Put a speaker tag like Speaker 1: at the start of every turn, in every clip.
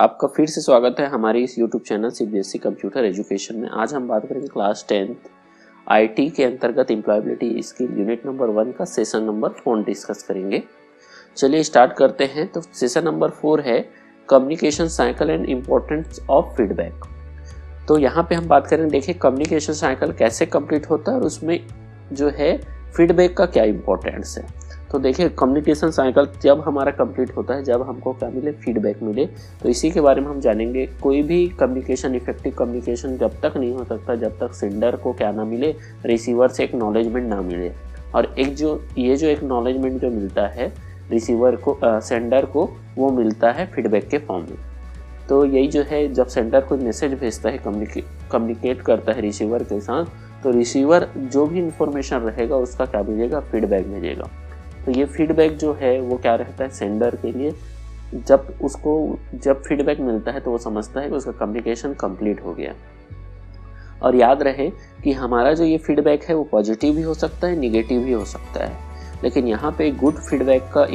Speaker 1: आपका फिर से स्वागत है हमारे इस YouTube channel CBSE computer education में। आज हम बात करेंगे क्लास 10th आईटी के अंतर्गत एम्प्लॉयबिलिटी स्किल यूनिट नंबर 1 का सेशन नंबर 4 डिस्कस करेंगे। चलिए स्टार्ट करते हैं। तो सेशन नंबर 4 है communication cycle and importance of feedback. तो यहाँ पे हम बात करेंगे, देखिए कम्युनिकेशन साइकिल कैसे कंप्लीट होता है और उसमें जो है फीडबैक का क्या इम्पोर्टेंस है। तो देखिए कम्युनिकेशन साइकिल जब हमारा कंप्लीट होता है, जब हमको क्या मिले, फीडबैक मिले, तो इसी के बारे में हम जानेंगे। कोई भी कम्युनिकेशन, इफेक्टिव कम्युनिकेशन जब तक नहीं हो सकता जब तक सेंडर को क्या ना मिले, रिसीवर से एक्नॉलेजमेंट ना मिले। और एक एक्नॉलेजमेंट जो मिलता है रिसीवर को, सेंडर को, वो मिलता है फीडबैक के फॉर्म में। तो यही जो है, जब सेंडर कोई मैसेज भेजता है, कम्युनिकेट करता है रिसीवर के साथ, तो रिसीवर जो भी इंफॉर्मेशन रहेगा उसका क्या भेजेगा, फीडबैक भेजेगा। तो ये फीडबैक जो है वो क्या रहता है सेंडर के लिए, जब फीडबैक मिलता है तो वो समझता है कि उसका कम्युनिकेशन कंप्लीट हो गया। और याद रहे कि हमारा जो ये फीडबैक है वो पॉजिटिव भी हो सकता है, निगेटिव भी हो सकता है। लेकिन यहाँ पे गुड फीडबैक का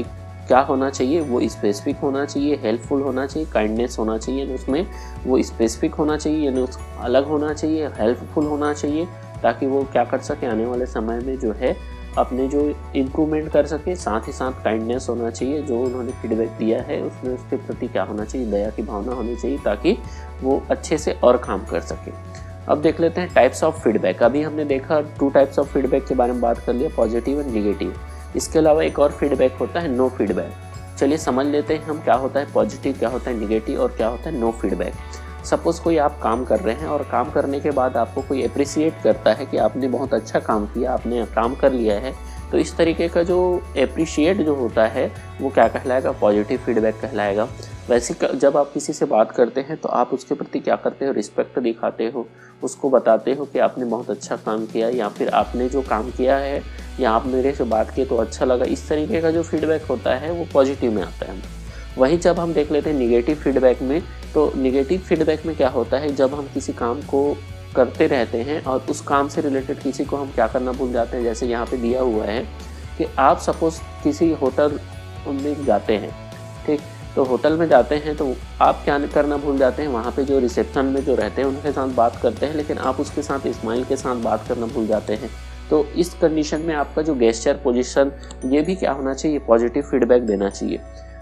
Speaker 1: क्या होना चाहिए, वो स्पेसिफिक होना चाहिए, हेल्पफुल होना चाहिए, काइंडनेस होना चाहिए, उसमें वो स्पेसिफिक होना चाहिए, यानी अलग होना चाहिए, हेल्पफुल होना चाहिए, ताकि वो क्या कर सके आने वाले समय में जो है अपने जो इम्प्रूवमेंट कर सके। साथ ही साथ काइंडनेस होना चाहिए, जो उन्होंने फीडबैक दिया है उसमें उसके प्रति क्या होना चाहिए, दया की भावना होनी चाहिए, ताकि वो अच्छे से और काम कर सके। अब देख लेते हैं टाइप्स ऑफ फीडबैक। अभी हमने देखा 2 टाइप्स ऑफ फीडबैक के बारे में बात कर लिया, पॉजिटिव एंड निगेटिव। इसके अलावा एक और फीडबैक होता है नो फीडबैक। चलिए समझ लेते हैं हम क्या होता है पॉजिटिव, क्या होता है निगेटिव और क्या होता है नो फीडबैक। सपोज कोई आप काम कर रहे हैं और काम करने के बाद आपको कोई अप्रिशिएट करता है कि आपने बहुत अच्छा काम किया, आपने काम कर लिया है, तो इस तरीके का जो अप्रिशिएट जो होता है वो क्या कहलाएगा, पॉजिटिव फीडबैक कहलाएगा। वैसे जब आप किसी से बात करते हैं तो आप उसके प्रति क्या करते हो, रिस्पेक्ट दिखाते हो, उसको बताते हो कि आपने बहुत अच्छा काम किया, या फिर आपने जो काम किया है, या आप मेरे से बात किए तो अच्छा लगा। इस तरीके का जो फीडबैक होता है वो पॉजिटिव में आता है। वहीं जब हम देख लेते हैं निगेटिव फीडबैक में, तो निगेटिव फीडबैक में क्या होता है, जब हम किसी काम को करते रहते हैं और उस काम से रिलेटेड किसी को हम क्या करना भूल जाते हैं। जैसे यहाँ पे दिया हुआ है कि आप सपोज किसी होटल में जाते हैं, ठीक, तो होटल में जाते हैं तो आप क्या करना भूल जाते हैं, वहाँ पे जो रिसेप्शन में जो रहते हैं उनके साथ बात करते हैं, लेकिन आप उसके साथ स्माइल के साथ बात करना भूल जाते हैं। तो इस कंडीशन में आपका जो गेस्चर, पोजीशन, ये भी क्या होना चाहिए, पॉजिटिव फीडबैक देना चाहिए।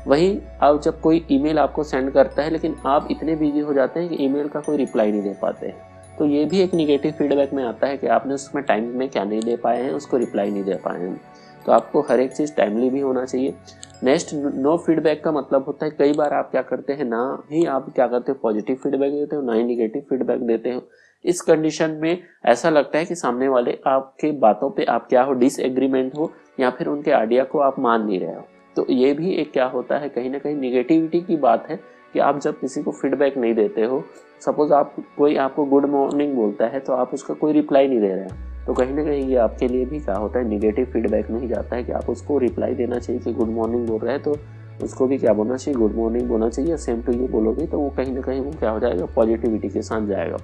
Speaker 1: वहीं अब जब कोई ईमेल आपको सेंड करता है लेकिन आप इतने बिजी हो जाते हैं कि ईमेल का कोई रिप्लाई नहीं दे पाते हैं, तो ये भी एक निगेटिव फीडबैक में आता है कि आपने उसमें टाइम में क्या नहीं दे पाए हैं, उसको रिप्लाई नहीं दे पाए हैं। तो आपको हर एक चीज़ टाइमली भी होना चाहिए। नेक्स्ट, नो फीडबैक का मतलब होता है कई बार आप क्या करते हैं, ना ही आप क्या करते हो पॉजिटिव फीडबैक देते हो, ना ही निगेटिव फीडबैक देते हो। इस कंडीशन में ऐसा लगता है कि सामने वाले आपके बातों पे आप क्या हो, डिसएग्रीमेंट हो, या फिर उनके आइडिया को आप मान नहीं रहे हो। तो ये भी एक क्या होता है, कहीं ना कहीं निगेटिविटी की बात है कि आप जब किसी को फीडबैक नहीं देते हो, सपोज कोई आपको गुड मॉर्निंग बोलता है तो आप उसका कोई रिप्लाई नहीं दे रहे हैं, तो कहीं ना कहीं ये आपके लिए भी क्या होता है, निगेटिव फीडबैक में ही जाता है कि आप उसको रिप्लाई देना चाहिए कि गुड मॉर्निंग बोल रहे हैं तो उसको भी क्या बोलना चाहिए, गुड मॉर्निंग बोलना चाहिए। सेम टू यू बोलोगे तो वो कहीं ना कहीं वो क्या हो जाएगा, पॉजिटिविटी के साथ जाएगा।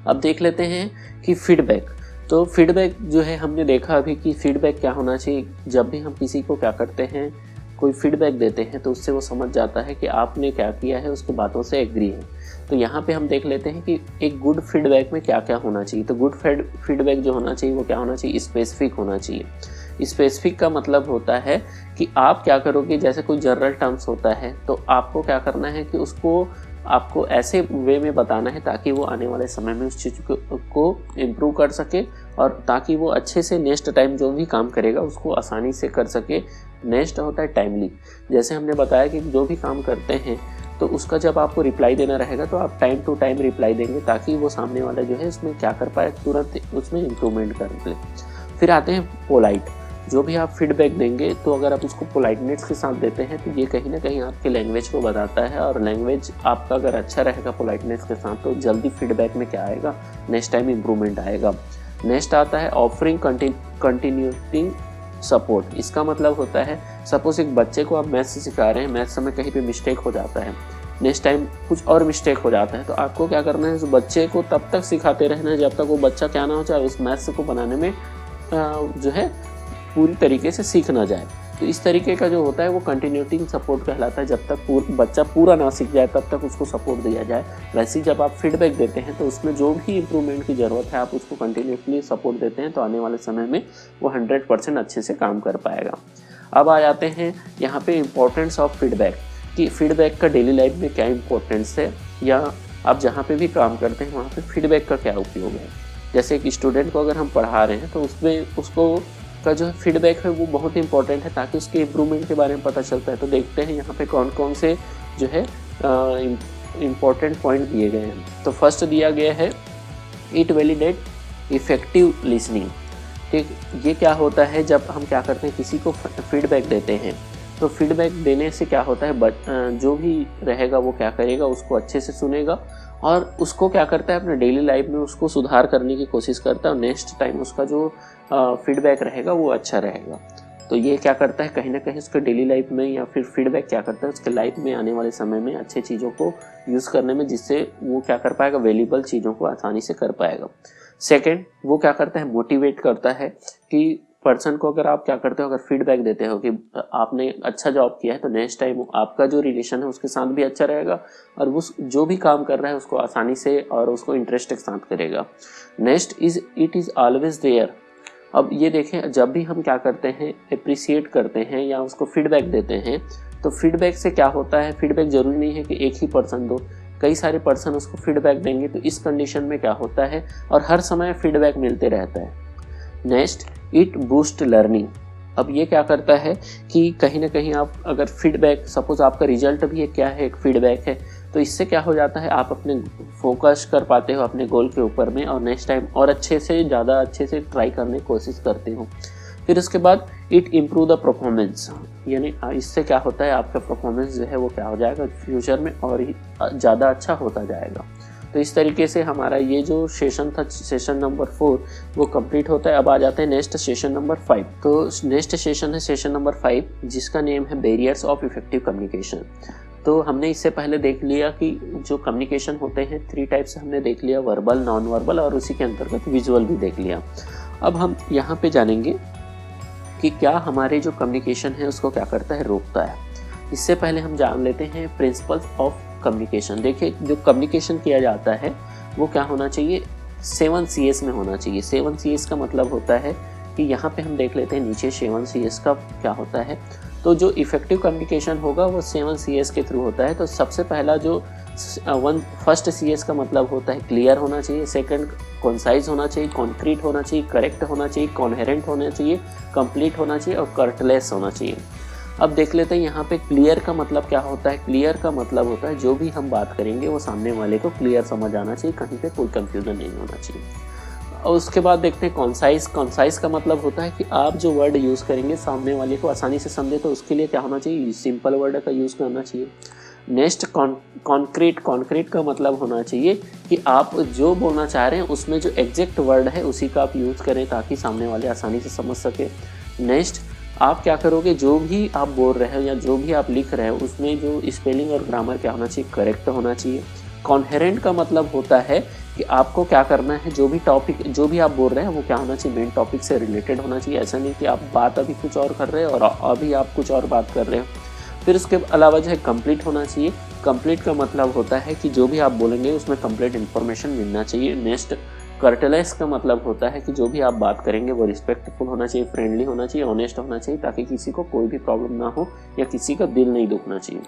Speaker 1: अब देख लेते हैं कि फीडबैक, तो फीडबैक जो है हमने देखा अभी कि फीडबैक क्या होना चाहिए। जब भी हम किसी को क्या करते हैं, कोई फीडबैक देते हैं, तो उससे वो समझ जाता है कि आपने क्या किया है, उसकी बातों से एग्री है। तो यहाँ पे हम देख लेते हैं कि एक गुड फीडबैक में क्या क्या होना चाहिए। तो गुड फीडबैक जो होना चाहिए वो क्या होना चाहिए, स्पेसिफिक होना चाहिए। स्पेसिफिक का मतलब होता है कि आप क्या करोगे, जैसे कोई जनरल टर्म्स होता है तो आपको क्या करना है कि उसको आपको ऐसे वे में बताना है ताकि वो आने वाले समय में उस चीज़ को इम्प्रूव कर सके, और ताकि वो अच्छे से नेक्स्ट टाइम जो भी काम करेगा उसको आसानी से कर सके। नेक्स्ट होता है टाइमली। जैसे हमने बताया कि जो भी काम करते हैं तो उसका जब आपको रिप्लाई देना रहेगा तो आप टाइम टू टाइम रिप्लाई देंगे, ताकि वो सामने वाला जो है उसमें क्या कर पाए, तुरंत उसमें इम्प्रूवमेंट कर ले। फिर आते हैं पोलाइट। जो भी आप फीडबैक देंगे तो अगर आप उसको पोलाइटनेस के साथ देते हैं तो ये कहीं ना कहीं आपके लैंग्वेज को बताता है, और लैंग्वेज आपका अगर अच्छा रहेगा पोलाइटनेस के साथ तो जल्दी फीडबैक में क्या आएगा, नेक्स्ट टाइम इम्प्रूवमेंट आएगा। नेक्स्ट आता है ऑफरिंग कंटिन्यूटिंग सपोर्ट। इसका मतलब होता है सपोज एक बच्चे को आप मैथ्स सिखा रहे हैं, मैथ्स में कहीं पे मिस्टेक हो जाता है, नेक्स्ट टाइम कुछ और मिस्टेक हो जाता है, तो आपको क्या करना है, उस बच्चे को तब तक सिखाते रहना है जब तक वो बच्चा क्या ना हो जाए, उस मैथ्स को बनाने में जो है पूरी तरीके से सीख ना जाए। तो इस तरीके का जो होता है वो कंटिन्यूटिंग सपोर्ट कहलाता है। जब तक बच्चा पूरा ना सीख जाए तब तक उसको सपोर्ट दिया जाए। वैसे ही जब आप फीडबैक देते हैं तो उसमें जो भी इम्प्रूवमेंट की ज़रूरत है आप उसको कंटिन्यूसली सपोर्ट देते हैं, तो आने वाले समय में वो 100% अच्छे से काम कर पाएगा। अब आ जाते हैं यहाँ पे इम्पोर्टेंस ऑफ फीडबैक, कि फीडबैक का डेली लाइफ में क्या इम्पोर्टेंस है, या आप जहाँ पे भी काम करते हैं वहाँ पे फीडबैक का क्या उपयोग है। जैसे एक स्टूडेंट को अगर हम पढ़ा रहे हैं तो उसमें उसको का जो फीडबैक है वो बहुत इंपॉर्टेंट है, ताकि उसके इम्प्रूवमेंट के बारे में पता चलता है। तो देखते हैं यहाँ पे कौन कौन से जो है इम्पॉर्टेंट पॉइंट दिए गए हैं। तो फर्स्ट दिया गया है इट वैलिडेट इफेक्टिव लिसनिंग। ठीक, ये क्या होता है, जब हम क्या करते हैं किसी को फीडबैक देते हैं तो फीडबैक देने से क्या होता है, जो भी रहेगा वो क्या करेगा, उसको अच्छे से सुनेगा और उसको क्या करता है अपने डेली लाइफ में उसको सुधार करने की कोशिश करता है, और नेक्स्ट टाइम उसका जो फीडबैक रहेगा वो अच्छा रहेगा। तो ये क्या करता है, कहीं ना कहीं उसके डेली लाइफ में, या फिर फीडबैक क्या करता है उसके लाइफ में आने वाले समय में अच्छे चीज़ों को यूज़ करने में, जिससे वो क्या कर पाएगा, वैल्यूएबल चीज़ों को आसानी से कर पाएगा। सेकेंड, वो क्या करता है, मोटिवेट करता है कि पर्सन को अगर आप क्या करते हो, अगर फीडबैक देते हो कि आपने अच्छा जॉब किया है, तो नेक्स्ट टाइम आपका जो रिलेशन है उसके साथ भी अच्छा रहेगा और वो जो भी काम कर रहा है उसको आसानी से और उसको इंटरेस्ट के साथ करेगा। Next is it is always there. अब ये देखें, जब भी हम क्या करते हैं, अप्रिसिएट करते हैं या उसको फीडबैक देते हैं, तो फीडबैक से क्या होता है, फीडबैक जरूरी नहीं है कि एक ही पर्सन दो, कई सारे पर्सन उसको फीडबैक देंगे। तो इस कंडीशन में क्या होता है, और हर समय फीडबैक मिलते रहता है। Next, it boost learning. अब ये क्या करता है कि कहीं ना कहीं आप अगर फीडबैक, सपोज आपका रिजल्ट भी है क्या है, एक फीडबैक है, तो इससे क्या हो जाता है, आप अपने फोकस कर पाते हो अपने गोल के ऊपर में, और नेक्स्ट टाइम और अच्छे से ज़्यादा अच्छे से ट्राई करने की कोशिश करते हो। फिर उसके बाद इट इम्प्रूव द परफॉर्मेंस, यानी इससे क्या होता है, आपका परफॉर्मेंस जो है वो क्या हो जाएगा फ्यूचर में और ही ज़्यादा अच्छा होता जाएगा। तो इस तरीके से हमारा ये जो सेशन था, सेशन नंबर 4, वो कंप्लीट होता है। अब आ जाते हैं नेक्स्ट सेशन नंबर 5। तो नेक्स्ट सेशन है सेशन नंबर 5, जिसका नेम है बैरियर्स ऑफ इफेक्टिव कम्युनिकेशन। तो हमने इससे पहले देख लिया कि जो कम्युनिकेशन होते हैं 3 टाइप्स हमने देख लिया, वर्बल, नॉन वर्बल और उसी के अंतर्गत विजुअल भी देख लिया। अब हम यहाँ पे जानेंगे कि क्या हमारे जो कम्युनिकेशन है उसको क्या करता है, रोकता है। इससे पहले हम जान लेते हैं प्रिंसिपल्स ऑफ कम्युनिकेशन। देखिए, जो कम्युनिकेशन किया जाता है वो क्या होना चाहिए, 7 CS में होना चाहिए। 7 CS का मतलब होता है कि यहाँ पे हम देख लेते हैं नीचे 7 CS का क्या होता है। तो जो इफेक्टिव कम्युनिकेशन होगा वो 7 CS के थ्रू होता है। तो सबसे पहला जो फर्स्ट CS का मतलब होता है क्लियर होना चाहिए, सेकंड कॉन्साइज होना चाहिए, कॉन्क्रीट होना चाहिए, करेक्ट होना चाहिए, कॉन्हेरेंट होना चाहिए, कंप्लीट होना चाहिए और कर्टलेस होना चाहिए। अब देख लेते हैं यहाँ पे क्लियर का मतलब क्या होता है। क्लियर का मतलब होता है जो भी हम बात करेंगे वो सामने वाले को क्लियर समझ आना चाहिए, कहीं पे कोई कंफ्यूजन नहीं होना चाहिए। और उसके बाद देखते हैं कॉन्साइज। कॉन्साइज का मतलब होता है कि आप जो वर्ड यूज़ करेंगे सामने वाले को आसानी से समझे, तो उसके लिए क्या होना चाहिए, सिंपल वर्ड का यूज़ करना चाहिए। Next concrete. कॉन्क्रीट का मतलब होना चाहिए कि आप जो बोलना चाह रहे हैं उसमें जो एग्जैक्ट वर्ड है उसी का आप यूज़ करें, ताकि सामने वाले आसानी से समझ सके। नेक्स्ट, आप क्या करोगे, जो भी आप बोल रहे हो या जो भी आप लिख रहे हो उसमें जो स्पेलिंग और ग्रामर क्या होना चाहिए, करेक्ट होना चाहिए। कॉन्हेरेंट का मतलब होता है कि आपको क्या करना है, जो भी टॉपिक, जो भी आप बोल रहे हैं वो क्या होना चाहिए, मेन टॉपिक से रिलेटेड होना चाहिए। ऐसा नहीं कि आप बात अभी कुछ और कर रहे हो और अभी आप कुछ और बात कर रहे हो। फिर उसके अलावा जो है कंप्लीट होना चाहिए। कंप्लीट का मतलब होता है कि जो भी आप बोलेंगे उसमें कंप्लीट इन्फॉर्मेशन मिलना चाहिए। नेक्स्ट, कर्टलेस का मतलब होता है कि जो भी आप बात करेंगे वो रिस्पेक्टफुल होना चाहिए, फ्रेंडली होना चाहिए, ऑनेस्ट होना चाहिए, ताकि किसी को कोई भी प्रॉब्लम ना हो या किसी का दिल नहीं दुखना चाहिए।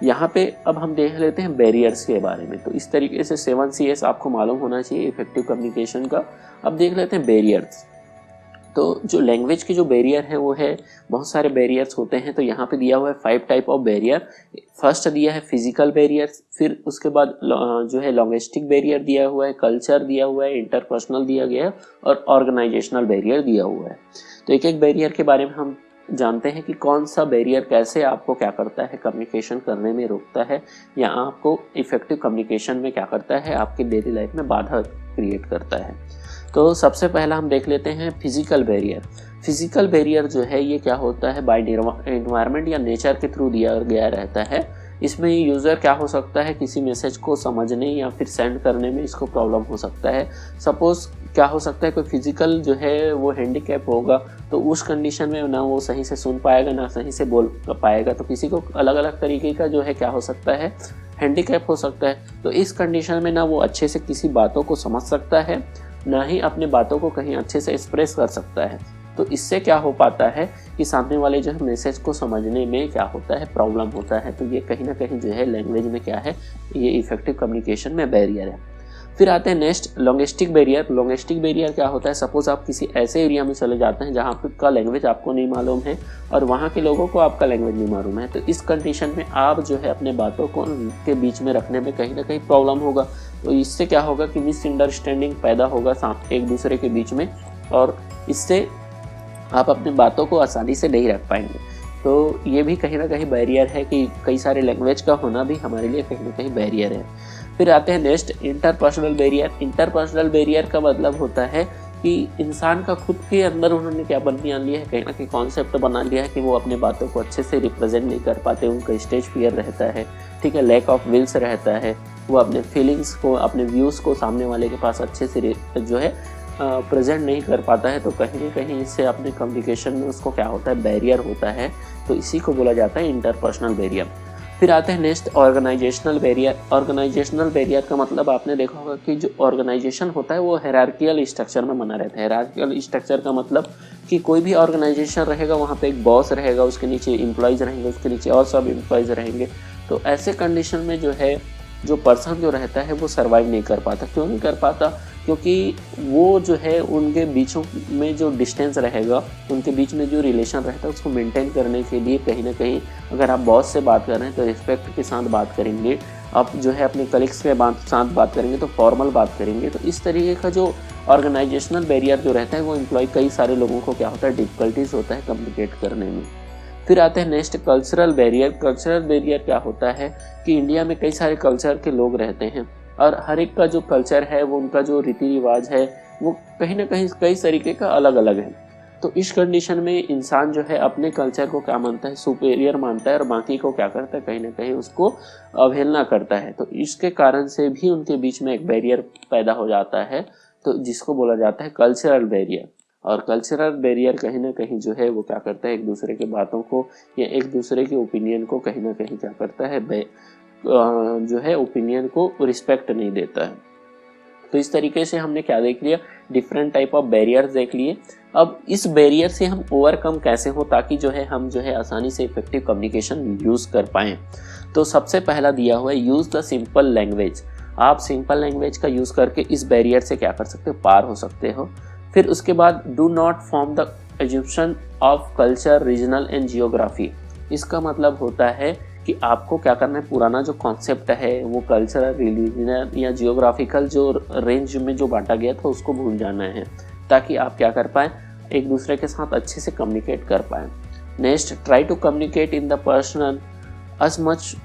Speaker 1: यहाँ पे अब हम देख लेते हैं बैरियर्स के बारे में। तो इस तरीके से 7 CS आपको मालूम होना चाहिए इफेक्टिव कम्युनिकेशन का। अब देख लेते हैं बैरियर्स। तो जो लैंग्वेज के जो बैरियर है वो है, बहुत सारे बैरियर्स होते हैं। तो यहाँ पे दिया हुआ है 5 टाइप ऑफ बैरियर। फर्स्ट दिया है फिजिकल बैरियर, फिर उसके बाद जो है लॉन्गिस्टिक बैरियर दिया हुआ है, कल्चर दिया हुआ है, इंटरपर्सनल दिया गया है और ऑर्गेनाइजेशनल बैरियर दिया हुआ है। तो एक एक बैरियर के बारे में हम जानते हैं कि कौन सा बैरियर कैसे आपको क्या करता है, कम्युनिकेशन करने में रोकता है या आपको इफेक्टिव कम्युनिकेशन में क्या करता है, आपकी डेली लाइफ में बाधा क्रिएट करता है। तो सबसे पहला हम देख लेते हैं फिजिकल बैरियर। फिजिकल बैरियर जो है ये क्या होता है, बाय एनवायरनमेंट या नेचर के थ्रू दिया गया रहता है। इसमें यूज़र क्या हो सकता है, किसी मैसेज को समझने या फिर सेंड करने में इसको प्रॉब्लम हो सकता है। सपोज़ क्या हो सकता है, कोई फिजिकल जो है वो हैंडीकैप होगा, तो उस कंडीशन में ना वो सही से सुन पाएगा ना सही से बोल पाएगा। तो किसी को अलग अलग तरीके का जो है क्या हो सकता है, हैंडीकैप हो सकता है। तो इस कंडीशन में ना वो अच्छे से किसी बातों को समझ सकता है, ना ही अपने बातों को कहीं अच्छे से एक्सप्रेस कर सकता है। तो इससे क्या हो पाता है कि सामने वाले जो है मैसेज को समझने में क्या होता है, प्रॉब्लम होता है। तो ये कहीं ना कहीं जो है लैंग्वेज में क्या है, ये इफेक्टिव कम्युनिकेशन में बैरियर है। फिर आते हैं नेक्स्ट लॉन्गिस्टिक बैरियर। लॉन्गिस्टिक बैरियर क्या होता है, सपोज आप किसी ऐसे एरिया में चले जाते हैं जहाँ का लैंग्वेज आपको नहीं मालूम है और वहाँ के लोगों को आपका लैंग्वेज नहीं मालूम है। तो इस कंडीशन में आप जो है अपने बातों को के बीच में रखने में कहीं ना कहीं प्रॉब्लम होगा। तो इससे क्या होगा कि मिसअंडरस्टैंडिंग पैदा होगा एक दूसरे के बीच में, और इससे आप अपनी बातों को आसानी से नहीं रख पाएंगे। तो ये भी कहीं ना कहीं बैरियर है कि कई सारे लैंग्वेज का होना भी हमारे लिए कहीं ना कहीं बैरियर है। फिर आते हैं next interpersonal barrier. Interpersonal barrier का मतलब होता है कि इंसान का खुद के अंदर उन्होंने क्या बना लिया है, कहीं ना कहीं कॉन्सेप्ट बना लिया है कि वो अपने बातों को अच्छे से रिप्रेजेंट नहीं कर पाते, उनका स्टेज फियर रहता है, ठीक है, लैक ऑफ विल्स रहता है, वो अपने फीलिंग्स को, अपने व्यूज़ को सामने वाले के पास अच्छे से जो है प्रेजेंट नहीं कर पाता है। तो कहीं ना कहीं इससे अपने कम्युनिकेशन में उसको क्या होता है, बैरियर होता है। तो इसी को बोला जाता है इंटरपर्सनल बैरियर। फिर आते हैं next organisational barrier. Organisational barrier का मतलब आपने देखा होगा कि जो ऑर्गेनाइजेशन होता है वो हायरार्कियल स्ट्रक्चर में बना रहता है। हायरार्कियल स्ट्रक्चर का मतलब कि कोई भी ऑर्गेनाइजेशन रहेगा वहाँ पे एक बॉस रहेगा, उसके नीचे एम्प्लॉयज़ रहेंगे, उसके नीचे और सब एम्प्लॉयज़ रहेंगे। तो ऐसे कंडीशन में जो है जो पर्सन जो रहता है वो सर्वाइव नहीं कर पाता। क्यों नहीं कर पाता, क्योंकि वो जो है उनके बीचों में जो डिस्टेंस रहेगा, उनके बीच में जो रिलेशन रहता है उसको मेंटेन करने के लिए कहीं ना कहीं अगर आप बॉस से बात कर रहे हैं तो रिस्पेक्ट के साथ बात करेंगे, आप जो है अपने कलीग्स के साथ बात करेंगे तो फॉर्मल बात करेंगे। तो इस तरीके का जो ऑर्गेनाइजेशनल बैरियर जो रहता है वो एम्प्लॉय कई सारे लोगों को क्या होता है, डिफिकल्टीज होता है कम्युनिकेट करने में। फिर आते हैं next cultural barrier. Cultural barrier क्या होता है कि इंडिया में कई सारे कल्चर के लोग रहते हैं और हर एक का जो कल्चर है वो उनका जो रीति रिवाज है वो कहीं ना कहीं कई तरीके का अलग अलग है। तो इस कंडीशन में इंसान जो है अपने कल्चर को क्या मानता है, सुपेरियर मानता है, और बाकी को क्या करता है, कहीं ना कहीं उसको अवहेलना करता है। तो इसके कारण से भी उनके बीच में एक बैरियर पैदा हो जाता है, तो जिसको बोला जाता है कल्चरल बैरियर। और कल्चरल बैरियर कहीं ना कहीं जो है वो क्या करता है, एक दूसरे की बातों को या एक दूसरे के ओपिनियन को कहीं ना कहीं क्या करता है, जो है ओपिनियन को रिस्पेक्ट नहीं देता है। तो इस तरीके से हमने क्या देख लिया, डिफरेंट टाइप ऑफ बैरियर्स देख लिए। अब इस बैरियर से हम ओवरकम कैसे हो ताकि जो है हम जो है आसानी से इफेक्टिव कम्युनिकेशन यूज कर पाएँ। तो सबसे पहला दिया हुआ है यूज द सिंपल लैंग्वेज। आप सिंपल लैंग्वेज का यूज करके इस बैरियर से क्या कर सकते हो, पार हो सकते हो। फिर उसके बाद do not form the assumption of culture, regional and geography. इसका मतलब होता है कि आपको क्या करना है, पुराना जो कॉन्सेप्ट है वो कल्चरल, रिलीजनल या जियोग्राफिकल जो रेंज में जो बांटा गया था उसको भूल जाना है, ताकि आप क्या कर पाएँ, एक दूसरे के साथ अच्छे से कम्युनिकेट कर पाएँ। Next, try to communicate in the personal as much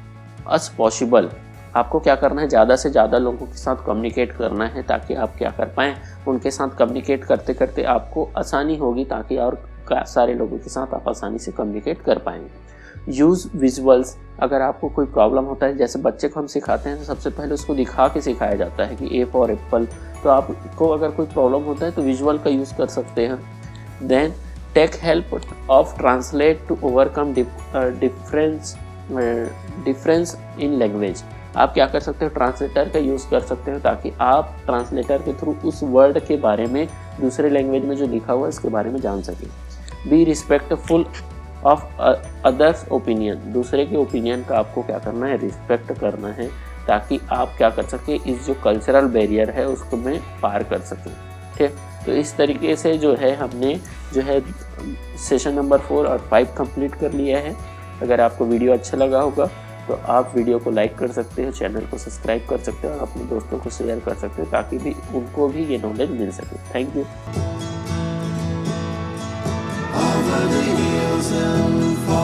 Speaker 1: as possible. आपको क्या करना है, ज़्यादा से ज़्यादा लोगों के साथ कम्युनिकेट करना है ताकि आप क्या कर पाएँ, उनके साथ कम्युनिकेट करते करते आपको आसानी होगी, ताकि और सारे लोगों के साथ आप आसानी से कम्युनिकेट कर पाएंगे। Use visuals. अगर आपको कोई प्रॉब्लम होता है, जैसे बच्चे को हम सिखाते हैं तो सबसे पहले उसको दिखा के सिखाया जाता है कि ए फॉर एप्पल। तो आपको अगर कोई प्रॉब्लम होता है तो विजुअल का यूज़ कर सकते हैं। Then take help of translate to overcome difference in language. आप क्या कर सकते हो, ट्रांसलेटर का यूज़ कर सकते हो ताकि आप ट्रांसलेटर के थ्रू उस वर्ड के बारे में, दूसरे लैंग्वेज में जो लिखा हुआ है इसके बारे में जान सकें। Be respectful of others opinion. दूसरे के ओपिनियन का आपको क्या करना है, रिस्पेक्ट करना है, ताकि आप क्या कर सकें, इस जो कल्चरल बैरियर है उसको में पार कर सकें। ठीक, तो इस तरीके से जो है हमने जो है सेशन नंबर 4 और 5 कंप्लीट कर लिया है। अगर आपको वीडियो अच्छा लगा होगा तो आप वीडियो को लाइक कर सकते हो, चैनल को सब्सक्राइब कर सकते हो और अपने दोस्तों को शेयर कर सकते हो ताकि भी उनको भी ये नॉलेज मिल सके। Thank you.